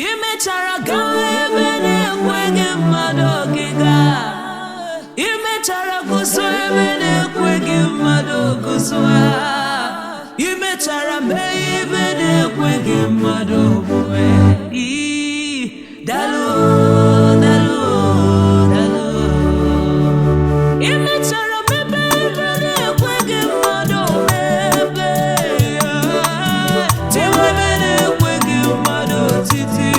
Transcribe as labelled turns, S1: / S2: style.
S1: imechara gawa ebe na-ekweghị mmadụ ọgịga, imechara guzo ebe na-ekweghị mmadụ guzo, imechara mee ebe na-ekweghị mmadụ omume. Dalo dalo dalo, imechara mebe ebe na-ekweghị mmadụ mebe, tiwe ebe na-ekweghị mmadụ titi.